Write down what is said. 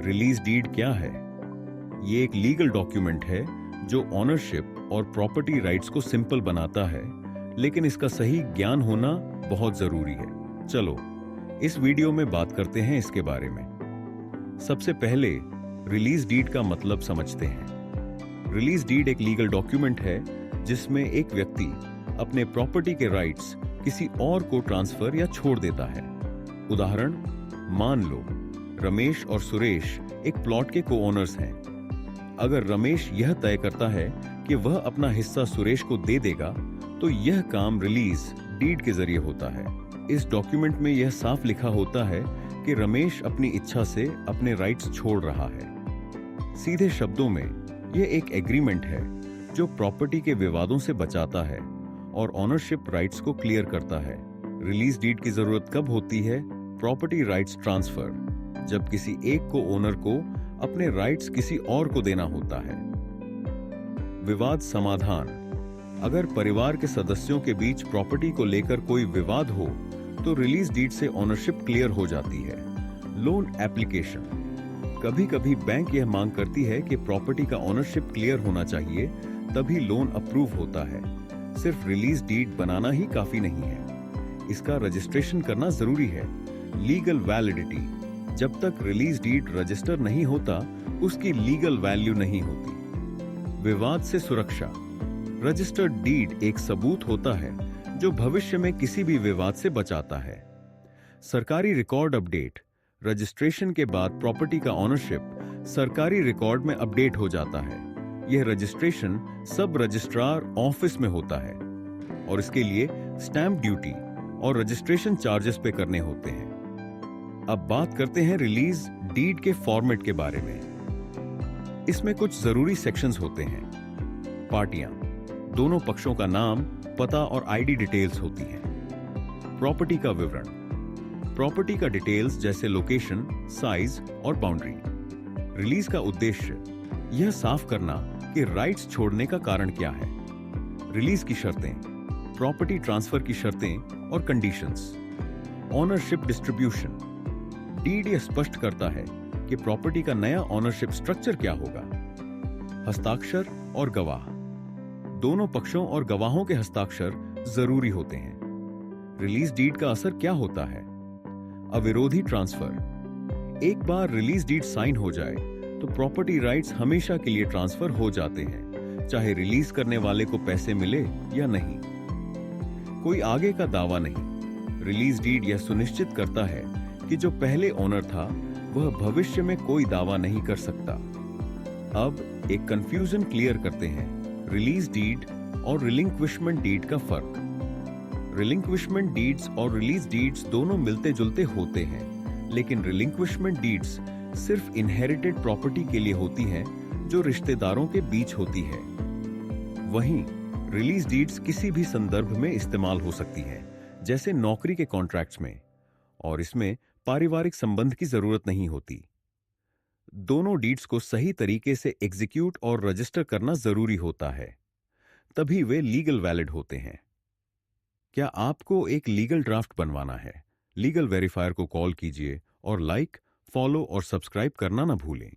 Release deed क्या है? ये एक लीगल डॉक्यूमेंट है जो ऑनरशिप और प्रॉपर्टी राइट्स को सिंपल बनाता है, लेकिन इसका सही ज्ञान होना बहुत जरूरी है। चलो इस वीडियो में बात करते हैं इसके बारे में। सबसे पहले रिलीज डीड का मतलब समझते हैं। रिलीज डीड एक लीगल डॉक्यूमेंट है जिसमें एक व्यक्ति अपने प्रॉपर्टी के राइट्स किसी और को ट्रांसफर या छोड़ देता है। उदाहरण, मान लो रमेश और सुरेश एक प्लॉट के को-ओनर्स हैं। अगर रमेश यह तय करता है कि वह अपना हिस्सा सुरेश को दे देगा, तो यह काम रिलीज डीड के जरिए होता है। इस डॉक्यूमेंट में यह साफ लिखा होता है कि रमेश अपनी इच्छा से अपने राइट्स छोड़ रहा है। सीधे शब्दों में यह एक एग्रीमेंट है जो प्रॉपर्टी के विवादों से बचाता है और ऑनरशिप राइट्स को क्लियर करता है। रिलीज डीड की जरूरत कब होती है? प्रॉपर्टी राइट्स ट्रांसफर, जब किसी एक को ओनर को अपने राइट्स किसी और को देना होता है। विवाद समाधान, अगर परिवार के सदस्यों के बीच प्रॉपर्टी को लेकर कोई विवाद हो तो रिलीज डीड से ओनरशिप क्लियर हो जाती है। लोन एप्लीकेशन, कभी कभी बैंक यह मांग करती है कि प्रॉपर्टी का ओनरशिप क्लियर होना चाहिए, तभी लोन अप्रूव होता है। सिर्फ रिलीज डीड बनाना ही काफी नहीं है, इसका रजिस्ट्रेशन करना जरूरी है। लीगल वैलिडिटी, जब तक रिलीज डीड रजिस्टर नहीं होता उसकी लीगल वैल्यू नहीं होती। विवाद से सुरक्षा, रजिस्टर्ड डीड एक सबूत होता है जो भविष्य में किसी भी विवाद से बचाता है। सरकारी रिकॉर्ड अपडेट, रजिस्ट्रेशन के बाद प्रॉपर्टी का ऑनरशिप सरकारी रिकॉर्ड में अपडेट हो जाता है। यह रजिस्ट्रेशन सब रजिस्ट्रार ऑफिस में होता है और इसके लिए स्टैंप ड्यूटी और रजिस्ट्रेशन चार्जेस पे करने होते हैं। अब बात करते हैं रिलीज डीड के फॉर्मेट के बारे में। इसमें कुछ जरूरी सेक्शंस होते हैं। पार्टियां, दोनों पक्षों का नाम, पता और आईडी डिटेल्स होती हैं। प्रॉपर्टी का विवरण, प्रॉपर्टी का डिटेल्स जैसे लोकेशन, साइज और बाउंड्री। रिलीज का उद्देश्य, यह साफ करना कि राइट्स छोड़ने का कारण क्या है। रिलीज की शर्तें, प्रॉपर्टी ट्रांसफर की शर्तें और कंडीशंस। ऑनरशिप डिस्ट्रीब्यूशन, डीड यह स्पष्ट करता है कि प्रॉपर्टी का नया ऑनरशिप स्ट्रक्चर क्या होगा। हस्ताक्षर और गवाह, दोनों पक्षों और गवाहों के हस्ताक्षर जरूरी होते हैं। रिलीज डीड का असर क्या होता है? अविरोधी ट्रांसफर, एक बार रिलीज डीड साइन हो जाए तो प्रॉपर्टी राइट्स हमेशा के लिए ट्रांसफर हो जाते हैं, चाहे रिलीज करने वाले को पैसे मिले या नहीं। कोई आगे का दावा नहीं, रिलीज डीड यह सुनिश्चित करता है कि जो पहले ओनर था वह भविष्य में कोई दावा नहीं कर सकता। अब एक कंफ्यूजन क्लियर करते हैं, रिलीज डीड और रिलिंक्विशमेंट डीड का फर्क। रिलिंक्विशमेंट डीड्स और रिलीज डीड्स दोनों मिलते जुलते होते हैं, लेकिन रिलिंक्विशमेंट डीड्स सिर्फ इनहेरिटेड प्रॉपर्टी के लिए होती हैं जो रिश्तेदारों के बीच होती है। वहीं रिलीज डीड्स किसी भी संदर्भ में इस्तेमाल हो सकती है, जैसे नौकरी के कॉन्ट्रैक्ट्स में, और इसमें पारिवारिक संबंध की जरूरत नहीं होती। दोनों डीड्स को सही तरीके से एग्जीक्यूट और रजिस्टर करना जरूरी होता है, तभी वे लीगल वैलिड होते हैं। क्या आपको एक लीगल ड्राफ्ट बनवाना है? लीगल वेरीफायर को कॉल कीजिए और लाइक, फॉलो और सब्सक्राइब करना ना भूलें।